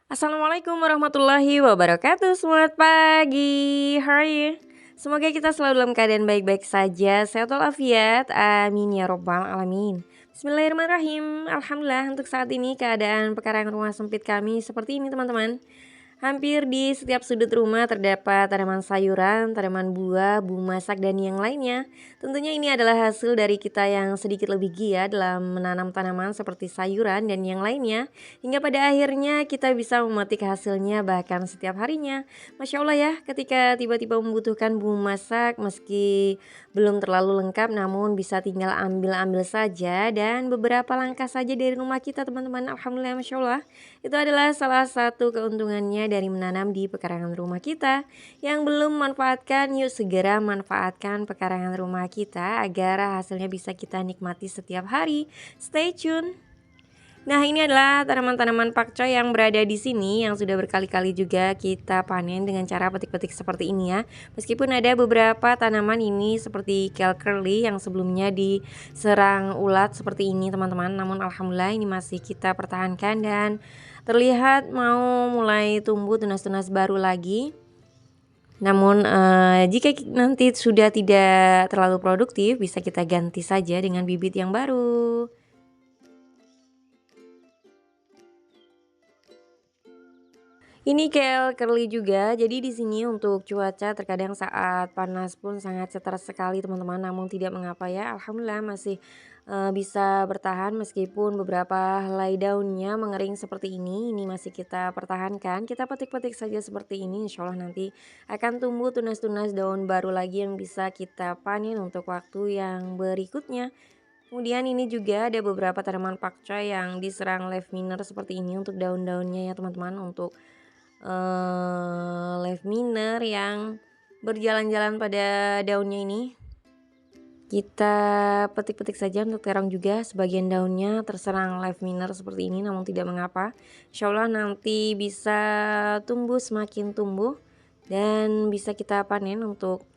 Assalamualaikum warahmatullahi wabarakatuh. Selamat pagi. How are you? Semoga kita selalu dalam keadaan baik-baik saja, sehat walafiat. Amin ya robbal alamin. Bismillahirrahmanirrahim. Alhamdulillah untuk saat ini keadaan pekarangan rumah sempit kami seperti ini teman-teman. Hampir di setiap sudut rumah terdapat tanaman sayuran, tanaman buah, bumbu masak, dan yang lainnya. Tentunya ini adalah hasil dari kita yang sedikit lebih giat dalam menanam tanaman seperti sayuran dan yang lainnya. Hingga pada akhirnya kita bisa memetik hasilnya bahkan setiap harinya. Masya Allah ya, ketika tiba-tiba membutuhkan bumbu masak meski belum terlalu lengkap namun bisa tinggal ambil-ambil saja dan beberapa langkah saja dari rumah kita teman-teman. Alhamdulillah Masya Allah. Itu adalah salah satu keuntungannya dari menanam di pekarangan rumah kita. Yang belum memanfaatkan, yuk segera manfaatkan pekarangan rumah kita agar hasilnya bisa kita nikmati setiap hari. Stay tune. Nah, ini adalah tanaman-tanaman pakcoy yang berada di sini yang sudah berkali-kali juga kita panen dengan cara petik-petik seperti ini ya. Meskipun ada beberapa tanaman ini seperti kale curly yang sebelumnya diserang ulat seperti ini teman-teman, namun alhamdulillah ini masih kita pertahankan dan terlihat mau mulai tumbuh tunas-tunas baru lagi. Namun jika nanti sudah tidak terlalu produktif, bisa kita ganti saja dengan bibit yang baru. Ini kale curly juga. Jadi di sini untuk cuaca terkadang saat panas pun sangat stres sekali teman-teman. Namun tidak mengapa ya. Alhamdulillah masih bisa bertahan meskipun beberapa helai daunnya mengering seperti ini. Ini masih kita pertahankan. Kita petik-petik saja seperti ini. Insya Allah nanti akan tumbuh tunas-tunas daun baru lagi yang bisa kita panen untuk waktu yang berikutnya. Kemudian ini juga ada beberapa tanaman pakcoy yang diserang leaf miner seperti ini untuk daun-daunnya ya teman-teman, untuk leaf miner yang berjalan-jalan pada daunnya ini. Kita petik-petik saja untuk terong juga, sebagian daunnya terserang leaf miner seperti ini namun tidak mengapa. Insya Allah nanti bisa tumbuh, semakin tumbuh dan bisa kita panen untuk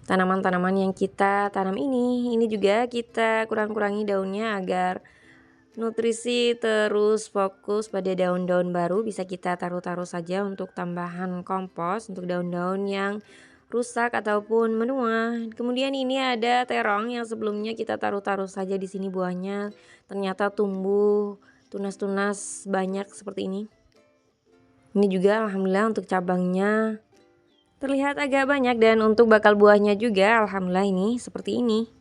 tanaman-tanaman yang kita tanam ini. Ini juga kita kurang-kurangi daunnya agar nutrisi terus fokus pada daun-daun baru. Bisa kita taruh-taruh saja untuk tambahan kompos untuk daun-daun yang rusak ataupun menua. Kemudian ini ada terong yang sebelumnya kita taruh-taruh saja di sini buahnya, ternyata tumbuh tunas-tunas banyak seperti ini. Ini juga alhamdulillah untuk cabangnya terlihat agak banyak dan untuk bakal buahnya juga alhamdulillah ini seperti ini.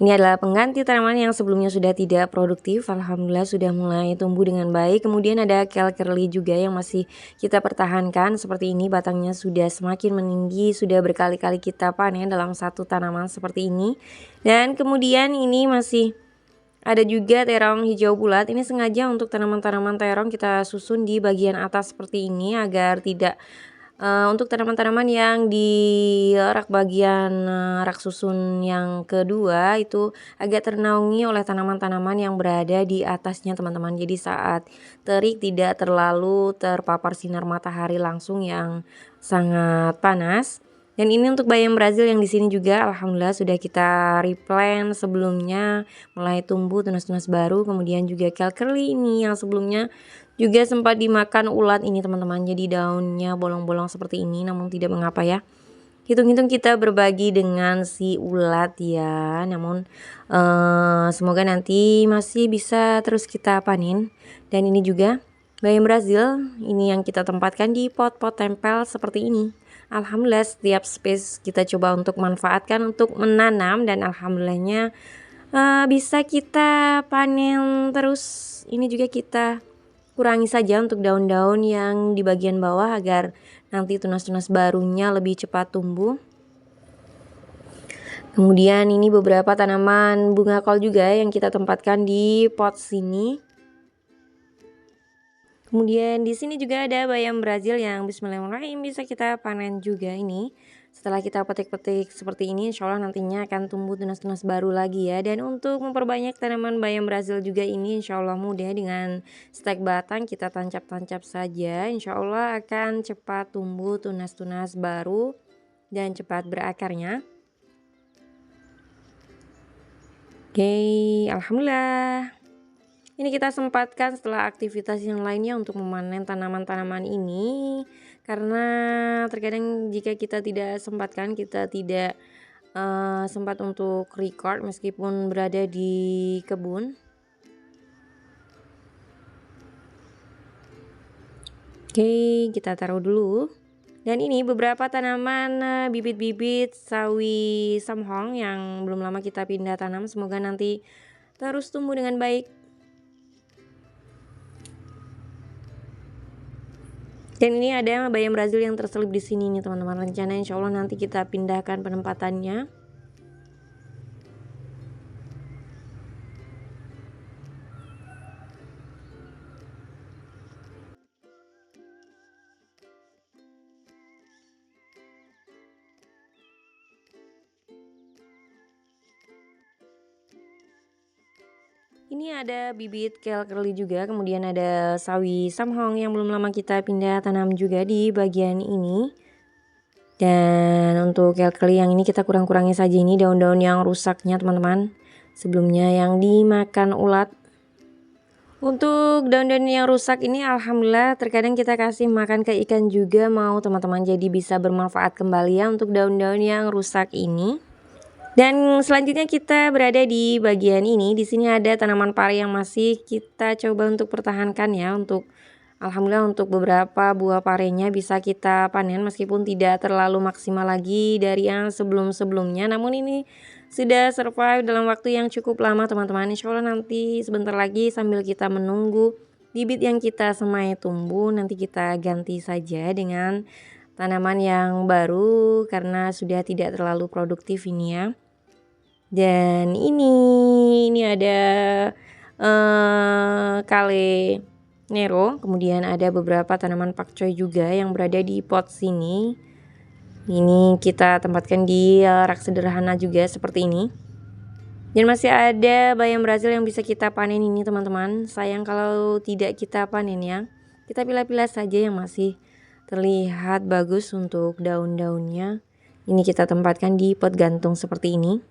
Ini adalah pengganti tanaman yang sebelumnya sudah tidak produktif. Alhamdulillah sudah mulai tumbuh dengan baik. Kemudian ada kale curly juga yang masih kita pertahankan seperti ini. Batangnya sudah semakin meninggi, sudah berkali-kali kita panen dalam satu tanaman seperti ini. Dan kemudian ini masih ada juga terong hijau bulat. Ini sengaja untuk tanaman-tanaman terong kita susun di bagian atas seperti ini agar tidak untuk tanaman-tanaman yang di rak bagian rak susun yang kedua itu agak ternaungi oleh tanaman-tanaman yang berada di atasnya teman-teman. Jadi saat terik tidak terlalu terpapar sinar matahari langsung yang sangat panas. Dan ini untuk bayam Brazil yang di sini juga alhamdulillah sudah kita replant sebelumnya, mulai tumbuh tunas-tunas baru. Kemudian juga kale curly ini yang sebelumnya juga sempat dimakan ulat ini teman-teman. Jadi daunnya bolong-bolong seperti ini namun tidak mengapa ya. Hitung-hitung kita berbagi dengan si ulat ya. Namun semoga nanti masih bisa terus kita panen. Dan ini juga bayam Brazil, ini yang kita tempatkan di pot-pot tempel seperti ini. Alhamdulillah setiap space kita coba untuk manfaatkan untuk menanam dan alhamdulillahnya bisa kita panen terus. Ini juga kita kurangi saja untuk daun-daun yang di bagian bawah agar nanti tunas-tunas barunya lebih cepat tumbuh. Kemudian ini beberapa tanaman bunga kol juga yang kita tempatkan di pot sini. Kemudian di sini juga ada bayam Brazil yang bismillahirrahmanirrahim bisa kita panen juga ini. Setelah kita petik-petik seperti ini insya Allah nantinya akan tumbuh tunas-tunas baru lagi ya. Dan untuk memperbanyak tanaman bayam Brazil juga ini insya Allah mudah, dengan stek batang kita tancap-tancap saja. Insya Allah akan cepat tumbuh tunas-tunas baru dan cepat berakarnya. Oke, alhamdulillah. Ini kita sempatkan setelah aktivitas yang lainnya untuk memanen tanaman-tanaman ini, karena terkadang jika kita tidak sempatkan, kita tidak sempat untuk record meskipun berada di kebun. Oke, kita taruh dulu. Dan ini beberapa tanaman bibit-bibit sawi samhong yang belum lama kita pindah tanam, semoga nanti terus tumbuh dengan baik. Dan ini ada bayam Brazil yang terselip di sini nih teman-teman. Rencana insya Allah nanti kita pindahkan penempatannya. Ini ada bibit kel curly juga, kemudian ada sawi samhong yang belum lama kita pindah tanam juga di bagian ini. Dan untuk kel curly yang ini kita kurang-kurangi saja ini daun-daun yang rusaknya teman-teman, sebelumnya yang dimakan ulat. Untuk daun-daun yang rusak ini alhamdulillah terkadang kita kasih makan ke ikan juga mau teman-teman, jadi bisa bermanfaat kembali ya untuk daun-daun yang rusak ini. Dan selanjutnya kita berada di bagian ini. Di sini ada tanaman pare yang masih kita coba untuk pertahankan ya. Untuk alhamdulillah untuk beberapa buah parenya bisa kita panen meskipun tidak terlalu maksimal lagi dari yang sebelum-sebelumnya. Namun ini sudah survive dalam waktu yang cukup lama teman-teman. Insya Allah nanti sebentar lagi sambil kita menunggu bibit yang kita semai tumbuh, nanti kita ganti saja dengan tanaman yang baru karena sudah tidak terlalu produktif ini ya. Dan ini ada kale nero, kemudian ada beberapa tanaman pakcoy juga yang berada di pot sini. Ini kita tempatkan di rak sederhana juga seperti ini. Dan masih ada bayam Brazil yang bisa kita panen ini teman-teman. Sayang kalau tidak kita panen ya. Kita pilah-pilah saja yang masih terlihat bagus untuk daun-daunnya. Ini kita tempatkan di pot gantung seperti ini.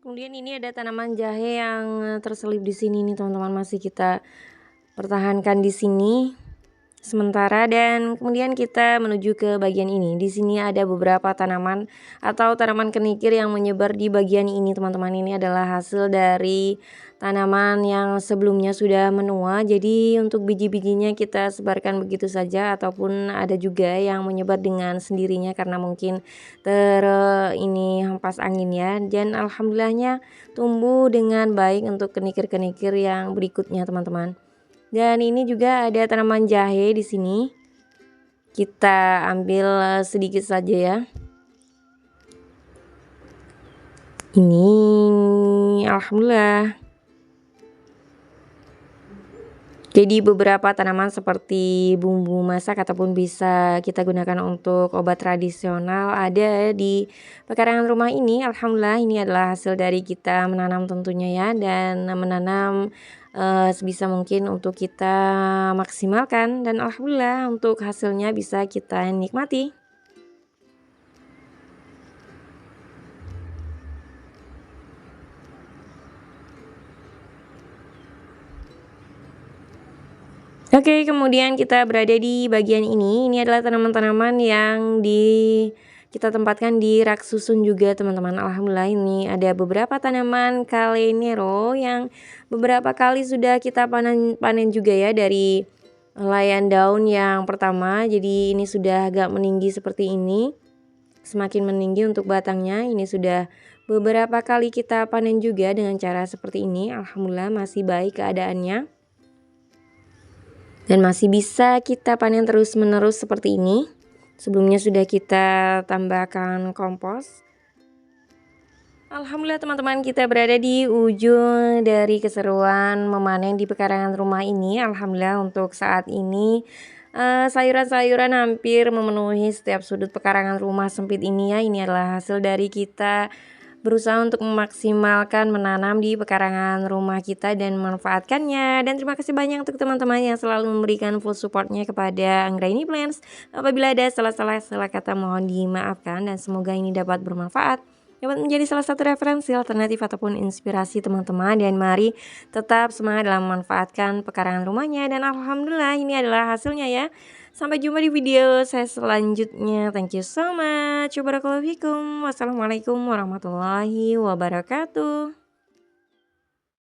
Kemudian ini ada tanaman jahe yang terselip di sini nih teman-teman, masih kita pertahankan di sini sementara. Dan kemudian kita menuju ke bagian ini. Di sini ada beberapa tanaman atau tanaman kenikir yang menyebar di bagian ini teman-teman. Ini adalah hasil dari tanaman yang sebelumnya sudah menua. Jadi untuk biji-bijinya kita sebarkan begitu saja, ataupun ada juga yang menyebar dengan sendirinya karena mungkin ini hempas angin ya. Dan alhamdulillahnya tumbuh dengan baik untuk kenikir-kenikir yang berikutnya teman-teman. Dan ini juga ada tanaman jahe di sini. Kita ambil sedikit saja ya. Ini alhamdulillah. Jadi beberapa tanaman seperti bumbu masak ataupun bisa kita gunakan untuk obat tradisional ada di pekarangan rumah ini. Alhamdulillah ini adalah hasil dari kita menanam tentunya ya, dan menanam sebisa mungkin untuk kita maksimalkan, dan alhamdulillah untuk hasilnya bisa kita nikmati. Oke, kemudian kita berada di bagian ini. Ini adalah tanaman-tanaman yang kita tempatkan di rak susun juga teman-teman. Alhamdulillah ini ada beberapa tanaman kale nero yang beberapa kali sudah kita panen juga ya dari helaian daun yang pertama. Jadi ini sudah agak meninggi seperti ini. Semakin meninggi untuk batangnya. Ini sudah beberapa kali kita panen juga dengan cara seperti ini. Alhamdulillah masih baik keadaannya. Dan masih bisa kita panen terus-menerus seperti ini. Sebelumnya sudah kita tambahkan kompos. Alhamdulillah teman-teman, kita berada di ujung dari keseruan memanen di pekarangan rumah ini. Alhamdulillah untuk saat ini sayuran-sayuran hampir memenuhi setiap sudut pekarangan rumah sempit ini ya. Ini adalah hasil dari kita berusaha untuk memaksimalkan menanam di pekarangan rumah kita dan memanfaatkannya. Dan terima kasih banyak untuk teman-teman yang selalu memberikan full supportnya kepada Anggraini Plants. Apabila ada salah kata mohon dimaafkan dan semoga ini dapat bermanfaat, dapat menjadi salah satu referensi alternatif ataupun inspirasi teman-teman. Dan mari tetap semangat dalam memanfaatkan pekarangan rumahnya. Dan alhamdulillah ini adalah hasilnya ya. Sampai jumpa di video saya selanjutnya. Thank you so much. Wassalamualaikum warahmatullahi wabarakatuh.